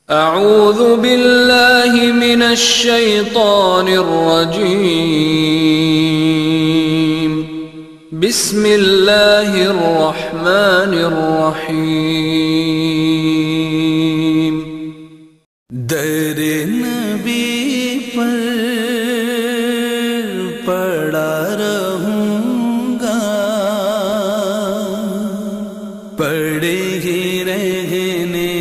اعوذ باللہ من الشیطان الرجیم بسم اللہ الرحمن الرحیم در نبی پر پڑا رہوں گا، پڑے ہی رہنے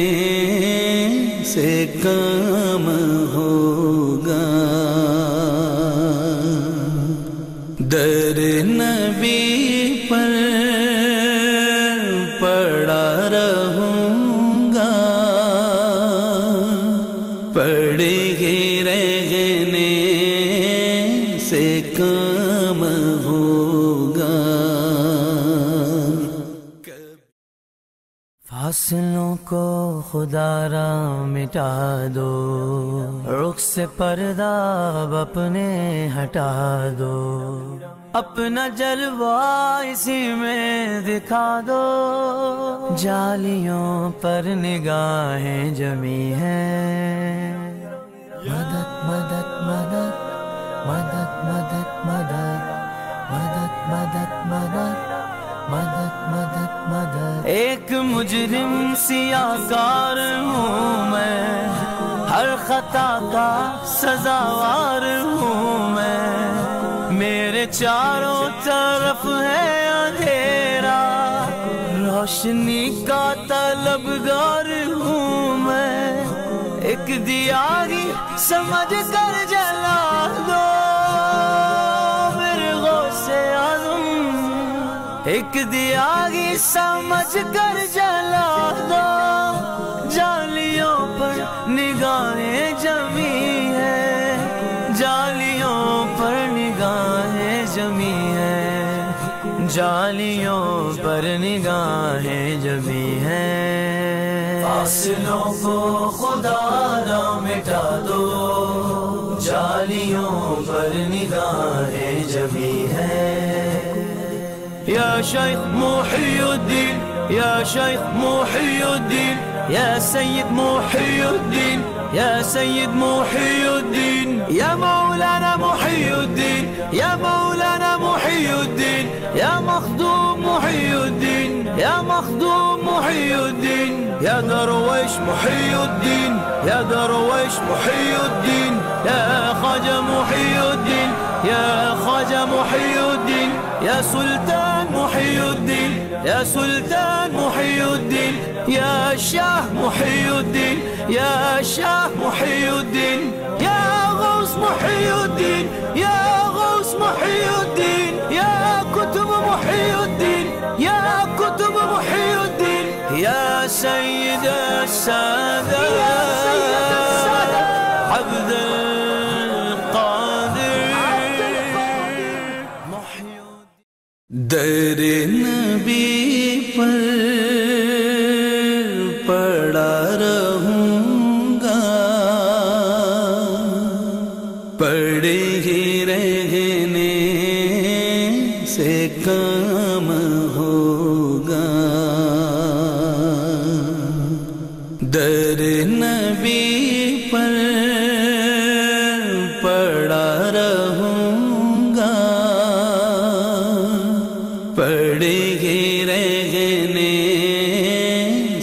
سے کام ہوگا۔ در نبی پر پڑا رہوں گا، پڑے ہی رہنے سے کام ہوگا۔ فاصلوں کو خدا را مٹا دو، رخ سے پردہ اب اپنے ہٹا دو، اپنا جلوہ اسی میں دکھا دو۔ جالیوں پر نگاہیں جمی ہیں، مدد مدد مدد مدد مدد مدد مدد مدد مدد مدد مدد مدد۔ ایک مجرم سیاکار ہوں میں، ہر خطا کا سزاوار ہوں میں، میرے چاروں طرف ہے اندھیرا، روشنی کا طلبگار ہوں میں۔ ایک دیا ہی سمجھ کر جلا دو میرے غوث اعظم، ایک دیا ہی سمجھ کر جلا دو۔ جالیوں پر نگاہیں جمی ہے، جالیوں پر نگاہیں جمی ہے، جالیوں پر نگاہیں جمی ہیں۔ فاصلوں کو خدا را مٹا دو، جالیوں پر نگاہیں جمی ہیں۔ یا شیخ محی الدین، یا شیخ محی الدین، یا سید محی الدین، یا سید محی الدین، یا مولانا محی الدین، یا مولانا محی الدین، یا مخدوم محی الدین، یا مخدوم محی الدین، یا درویش محی الدین، یا درویش محی الدین، یا خواجہ محی الدین، یا خواجہ محی الدین، یا سلطان محی الدین، یا سلطان محی الدین، یا شاہ محی الدین، یا شاہ محی الدین، یا غوث محی الدین، یا غوث محی الدین، یا کتب محی الدین، یا کتب محی الدین، یا سید السادات عبد القادر محی الدین۔ در نبی پر پڑا رہوں گا، پڑے ہی رہنے سے کام ہوگا۔ در نبی پر پڑا رہوں گا، پڑے ہی رہنے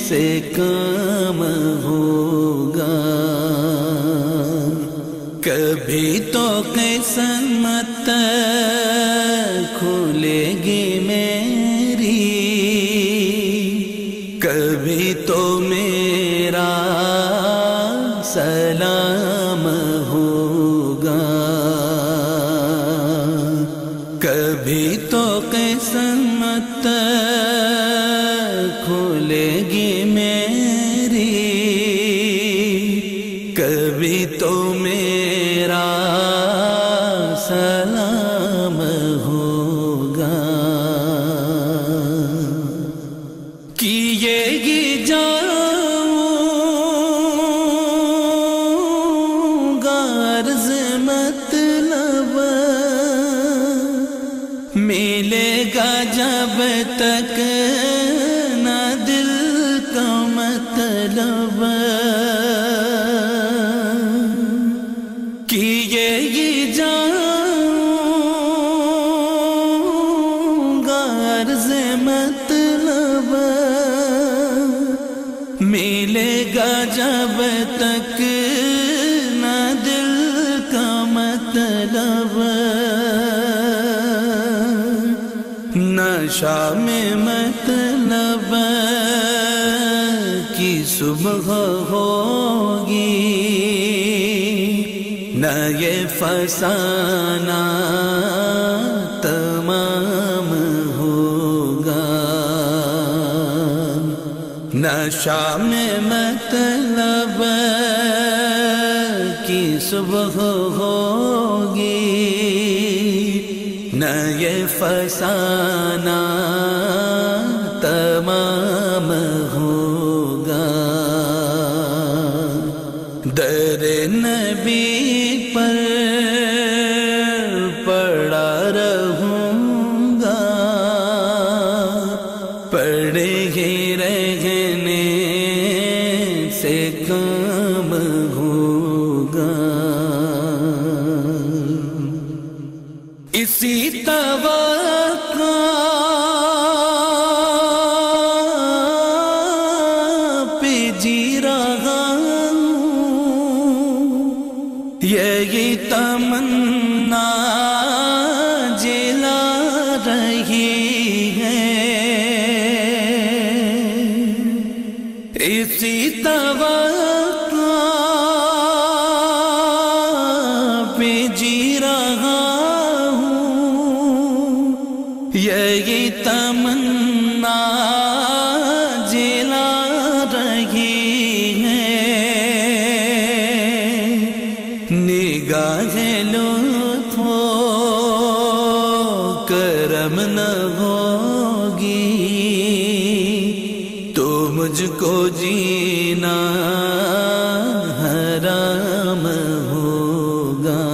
سے کام ہوگا۔ کبھی تو قسمت کھلے گی میری، کبھی تو میرا سلام ہوگا، کبھی تو قسمت کھلے گی میری، کبھی تو میرا سلام ہوگا۔ کیے گی جاؤں گا عرض مطلب، ملے گا جب تک نہ دل کا مطلب، گا جب تک نہ دل کا مطلب، نہ شام مطلب کی صبح ہوگی، نہ یہ فسانہ تمام ہوگا، نہ شام مطلب کی صبح ہوگی، نہ یہ فسانہ تمام ہوگا۔ در نبی پر پڑا رہوں گا، پڑے ہی رہنے سے کام ہوگا۔ اسی توقع پہ جی رہا ہوں، یہی تمنا جلا رہی ہے، اسی توقع پہ جی رہا یہی تمنا جلا رہی ہے، نگاہ لطف و کرم نہ ہوگی تو مجھ کو جینا حرام ہوگا،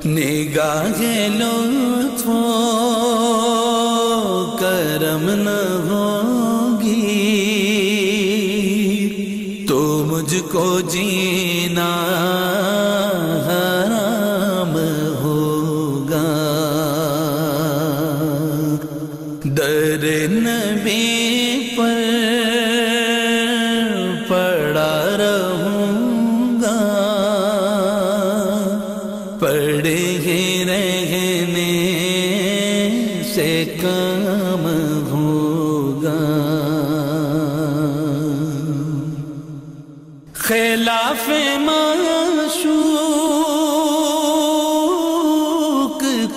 نگاہ لطف و کرم نہ ہوگی تو مجھ کو جینا حرام ہوگا۔ در نبی پر پڑا رہوں گا، پڑے ہی رہنے سے کام ہوگا۔ خلاف معشوق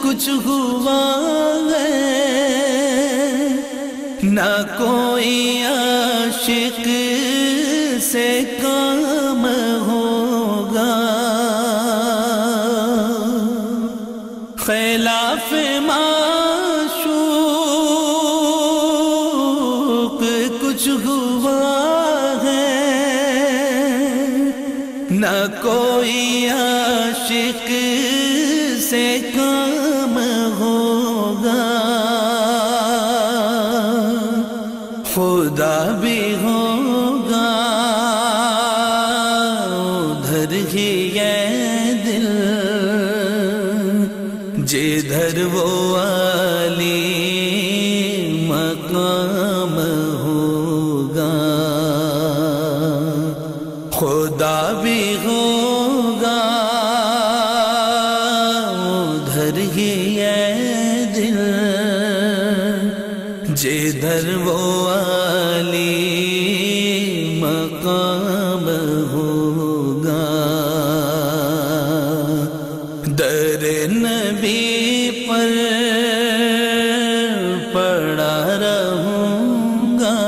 کچھ ہوا ہے، نہ کوئی عاشق سے کام ہوگا، خلاف معشوق کچھ ہوا ہے، نہ کوئی عاشق سے کام ہوگا، خدا بھی ہوگا ادھر ہی یہ دل جدھر وہ عالی مقام ہوگا، خدا بھی ہوگا ادھر ہی یہ دل جدھر وہ عالی مقام ہوگا۔ در نبی پر پڑا رہوں گا،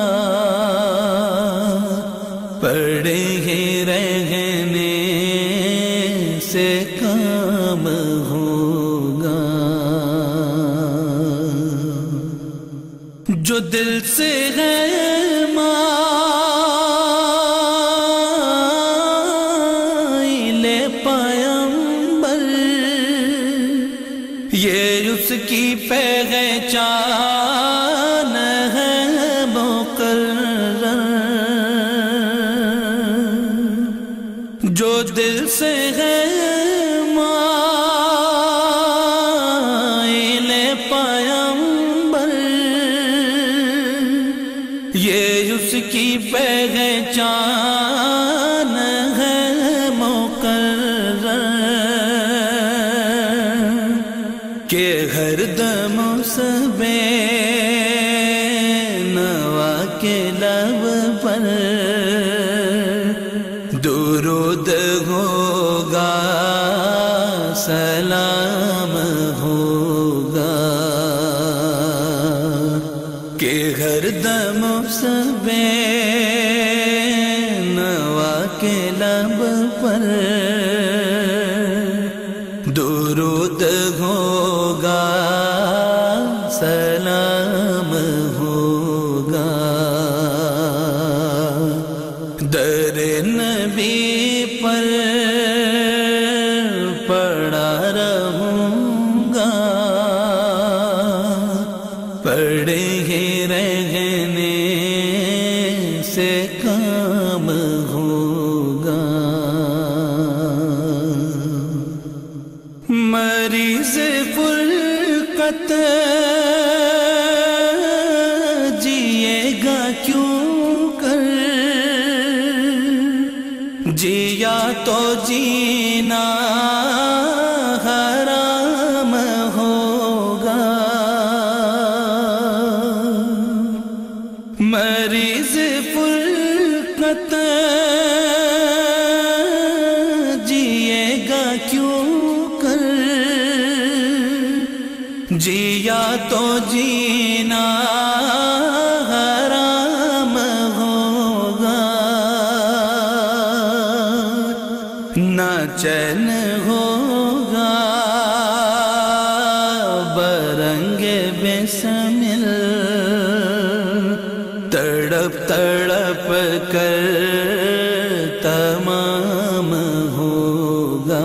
پڑے ہی رہنے سے کام ہوگا۔ جو دل سے ہے مائل پیغمبر، یہ اس کی پہچان ہے مقرر، جو دل سے ہے مائل پیغمبر، یہ اس کی ہے چاند ہے مقرر کہ ہر دم اس بے نوا کے لب پر درود ہوگا سلام ہوگا کہ ہر دم اس بے نوا کے لب پر درود ہوگا سلام ہوگا در نبی پر پڑا رہوں گا پڑے ہی رہنے سے کام ہوگا مریض فرقت جیے گا کیوں کر جیا تو جینا حرام ہوگا مریض فرقت جیے گا کیوں کر جیا تو جینا حرام ہوگا نہ چین ہوگا برنگ بسمل تڑپ تڑپ کر تمام ہوگا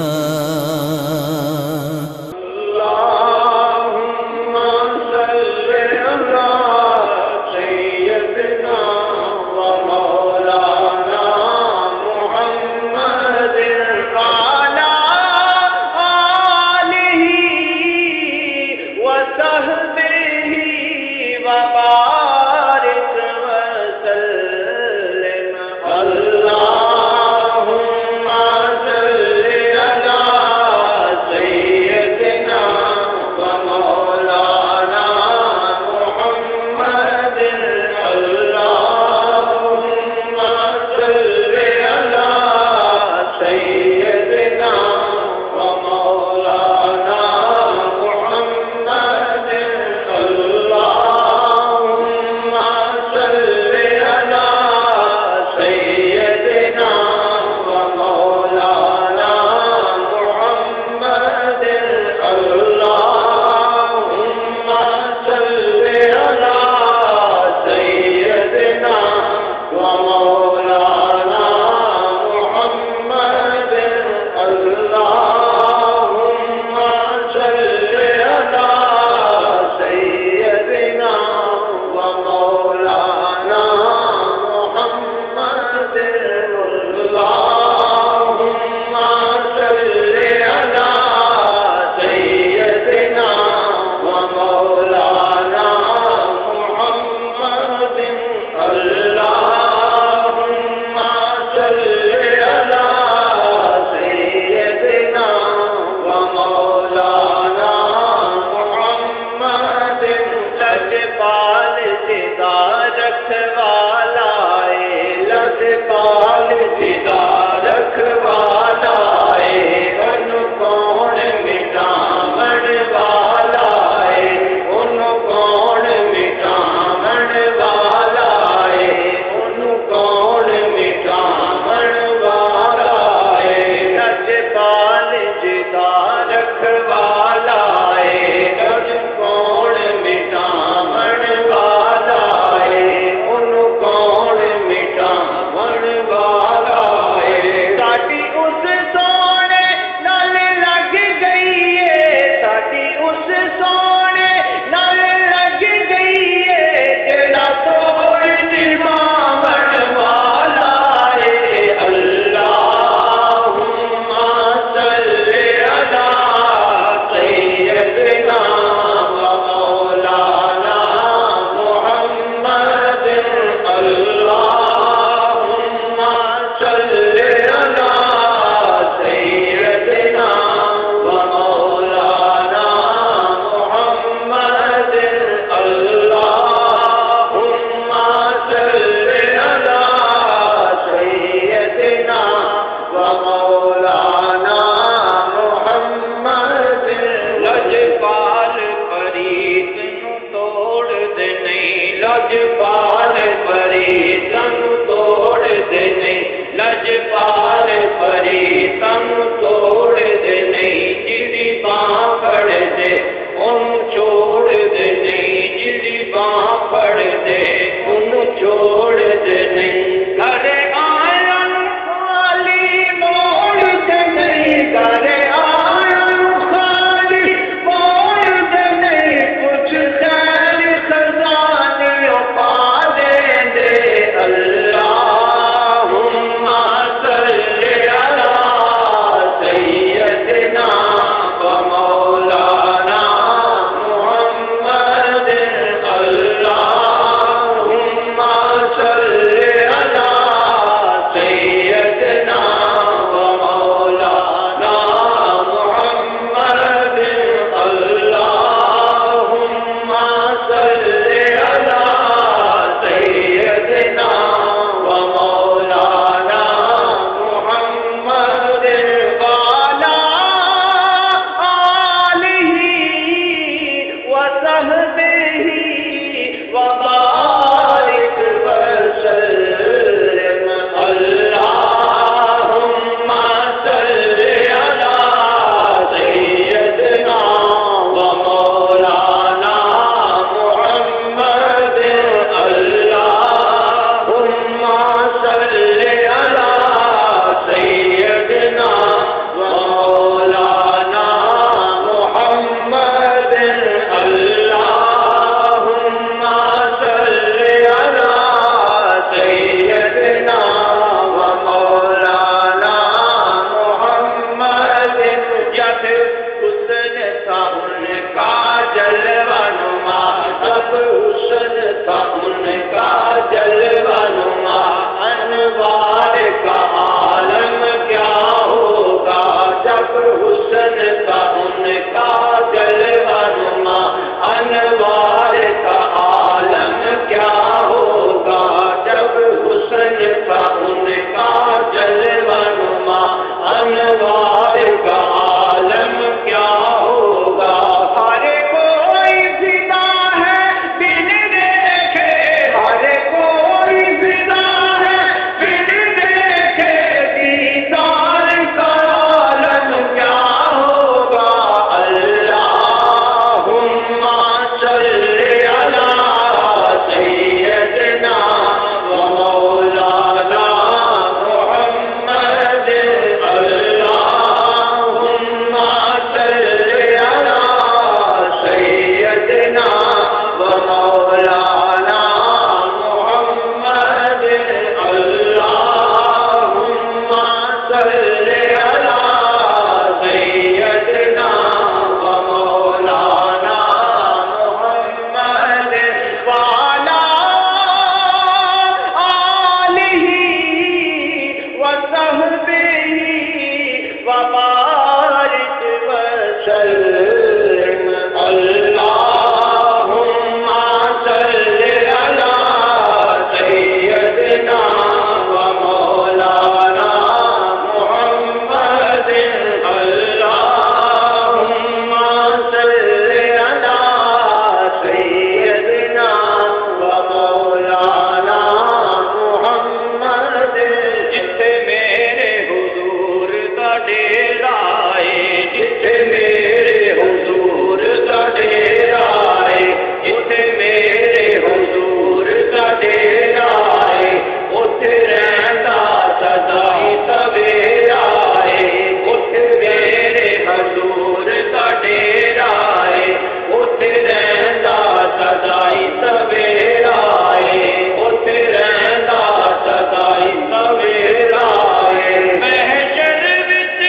ڈیرا ہے جتھے میرے حضور دا ڈیرا ہے جتھے میرے حضور دا ڈیرا ہے اتھے رہندا سدا ہی سویرا ہے اتھے میرے حضور دا ڈیرا ہے اتھے رہندا سدا ہی سویرا ہے اتھے رہندا سدا ہی سویرا ہے محشر وچ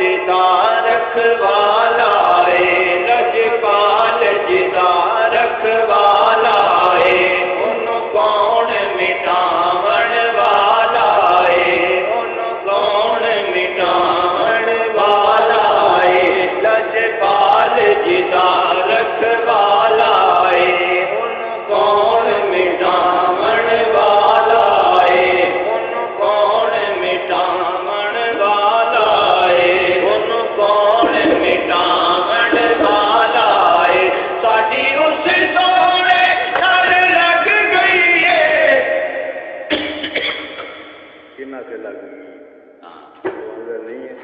جدا رکھوالا ہے لجپال جدا رکھوالا ہے ان کون مٹاون والا ہے ان کون مٹاون والا ہے لجپال جدا رکھوالا ہے ان کون مٹاون والا ہے ان کون مٹاون والا ہے ان کون مٹاون والا ہے ساڈی اس سونے نال لگ گئی ہے کنا سے لگ گئی نہیں ہے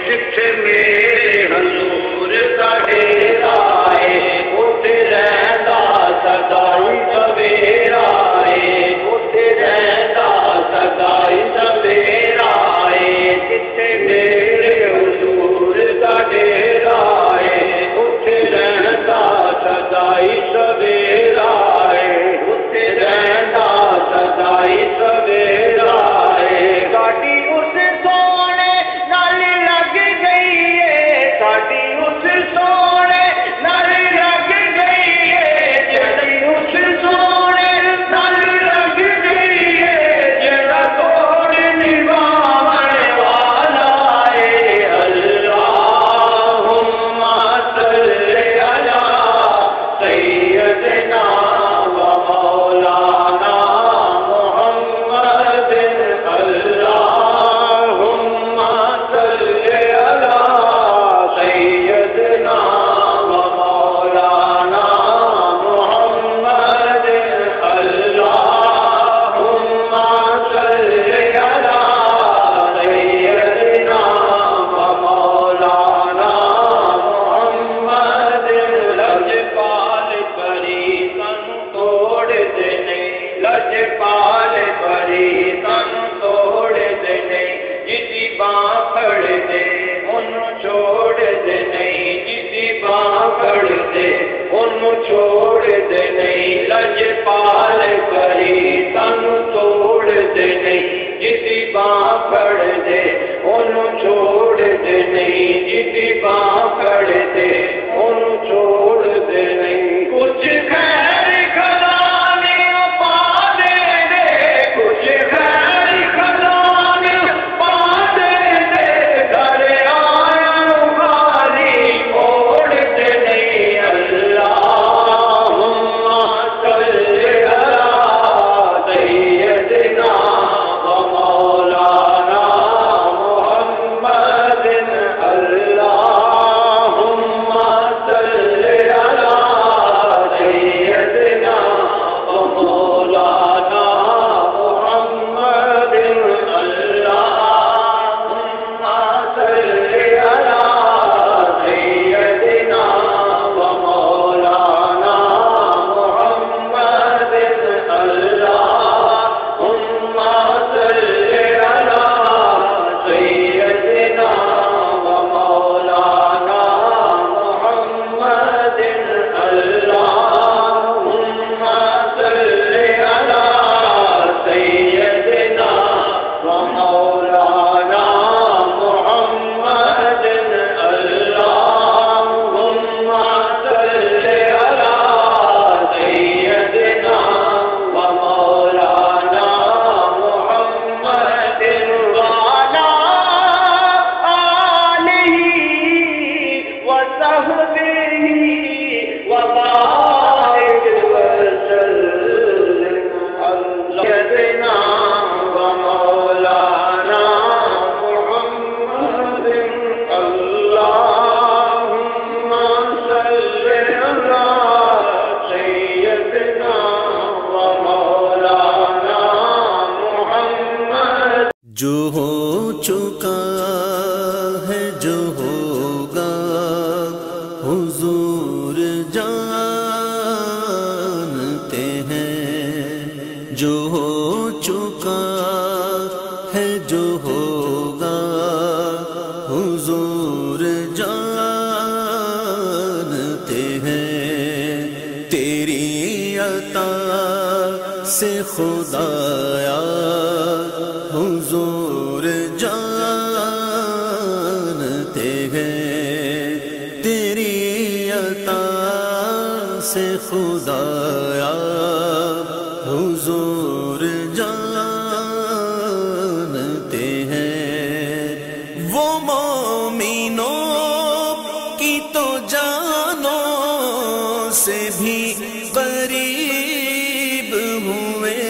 جتھے میرے حضور دا ڈیرا ہے اوتھے رہندا سدائی سویرا ہے اوتھے رہندا سدائی سویرا ہے جتھے میرے حضور دا ڈیرا ہے اوتھے رہندا سدائی سویرا ہے اوتھے رہندا سدائی سویرا ہے گاڑی اس سونے نال لگ گئی ہے ساڈی اس سونے نال لگ گئی ہے جڑی اس سونے نال لگ گئی ہے جڑا توڑ نبھاون والا ہے اللہم صلی علی سیدنا و مولانا محمد اللہم صلی علی سیدنا و مولانا محمد اللہم صلی علی سیدنا و مولانا محمد لجپال پری تن توڑ دینے لجپال پری تن توڑ دینے جدی باں پھڑ دے انہوں چھوڑ دے نہیں جدی باں پھڑ دے انہوں چھوڑ دے نہیں لجپال پری تن توڑ دے نہیں جدی باں پھڑ دے انہوں چھوڑ دے نہیں جدی باں پھڑ دے انہوں چھوڑ دے نہیں کچھ خیر خزانیاں پا دے دے کچھ خیر خزانیاں پا دے دے گھر آیا خالی موڑ دے نہیں اللہم صلی علی سیدنا و مولانا محمد اللہم صلی علی سیدنا و مولانا محمد اللہم صلی علی سیدنا و مولانا محمد اللہم صلی علی سیدنا و مولانا محمد اللہم صلی علی سیدنا و مولانا محمد اللہم صلی علی سیدنا و مولانا محمد وعلی آلہ وصحبہ وبارک وسلم سیدنا و مولانا محمد اللہم صلی علی سیدنا و مولانا محمد جو ہو چکا ہے جو ہوگا حضور جانتے ہیں جو ہو چکا ہے جو ہوگا حضور جانتے ہیں تیری عطا سے خدایا حضور خدایا حضور جانتے ہیں، وہ مومنوں کی تو جانوں سے بھی قریب ہوئے،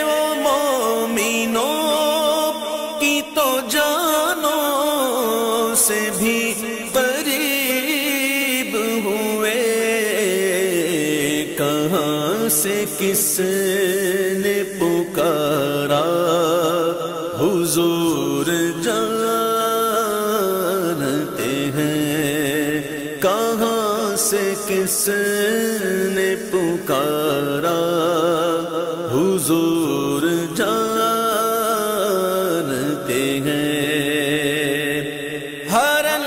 وہ مومنوں کی تو جانوں سے بھی قریب ہوئے، کہاں سے کس نے پکارا حضور جانتے ہیں، کہاں سے کس نے پکارا حضور جانتے ہیں۔ ہرن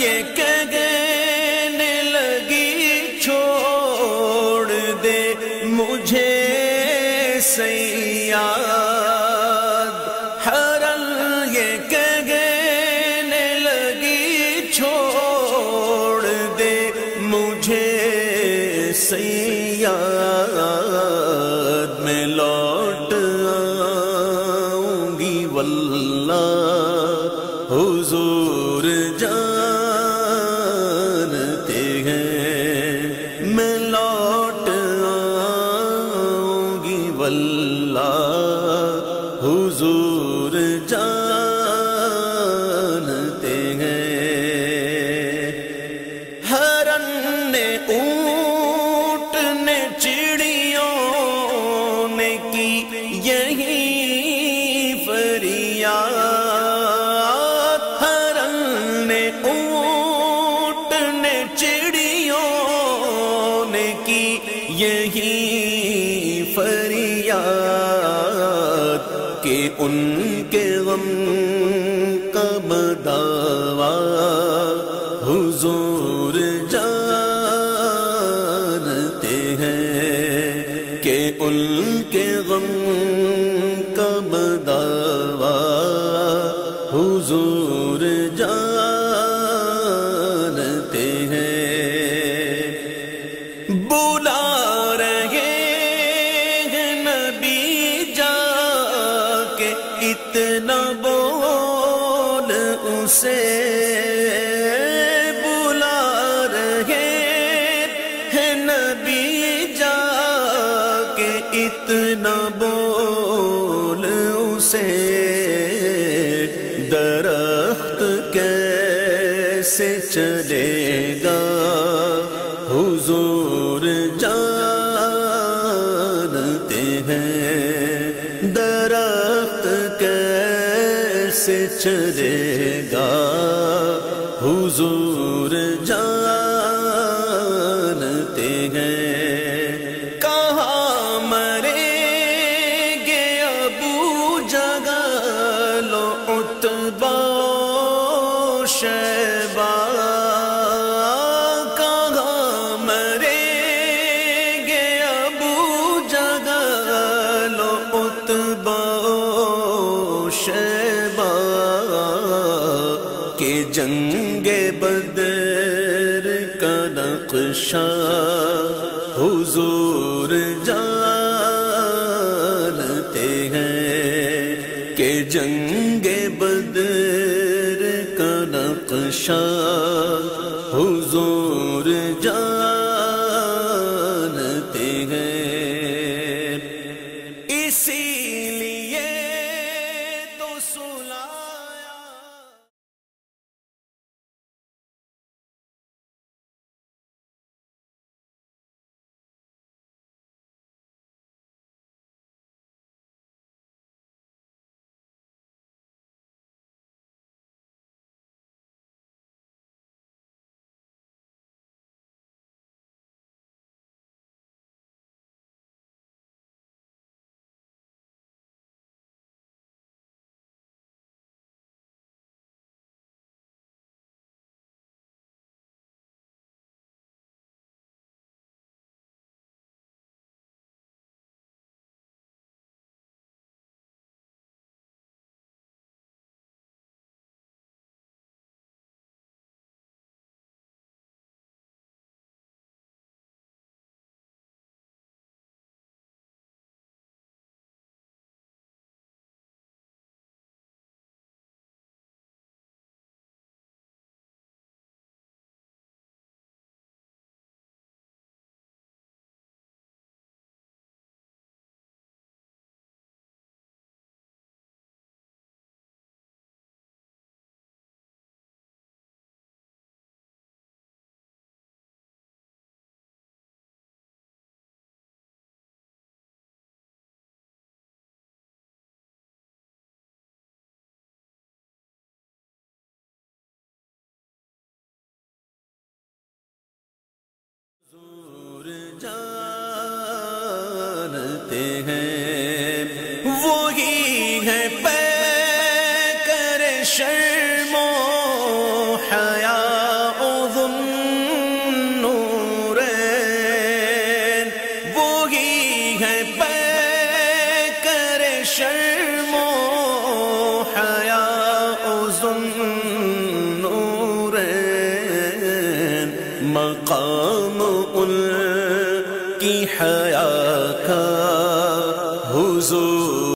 یہ کہنے لگی چھوڑ دے مجھے صیاد، ہرن یہ کہنے لگی چھوڑ دے مجھے صیاد، میں لوٹ آؤں گی واللہ حضور جانتے ہیں، میں لوٹ آؤں گی واللہ حضور جانتے ہیں۔ ہرن نے اونٹ نے چڑیوں نے کی یہی فریاد، ہرن نے اونٹ نے چڑیوں نے کی یہی فریاد، کہ ان کے غم کا بداوا حضور جانتے ہیں، کہ ان کے غم کا بداوا حضور جانتے ہیں۔ بلا رہے ہیں نبی جا کے اتنا بول اسے، بلا رہے ہیں نبی جا کے اتنا بول اسے، درخت کیسے چلے گا حضور جانتے ہیں، درخت کیسے چلے گا حضور جانتے ہیں۔ کہاں مریں گے ابو جہل و عتبہ و شیبہ، کہاں مریں گے ابو جہل و عتبہ و شیبہ، کہ جنگ بدر کا نقشہ حضور جانتے ہیں، کہ جنگ بدر کا نقشہ حضور جانتے ہیں، اسی جاتے ہیں وہی ہے پیکر شرم و حیا ذو النورین، وہی ہے پیکر شرم و حیا ذو النورین، مقام ان کی حیا کا حضور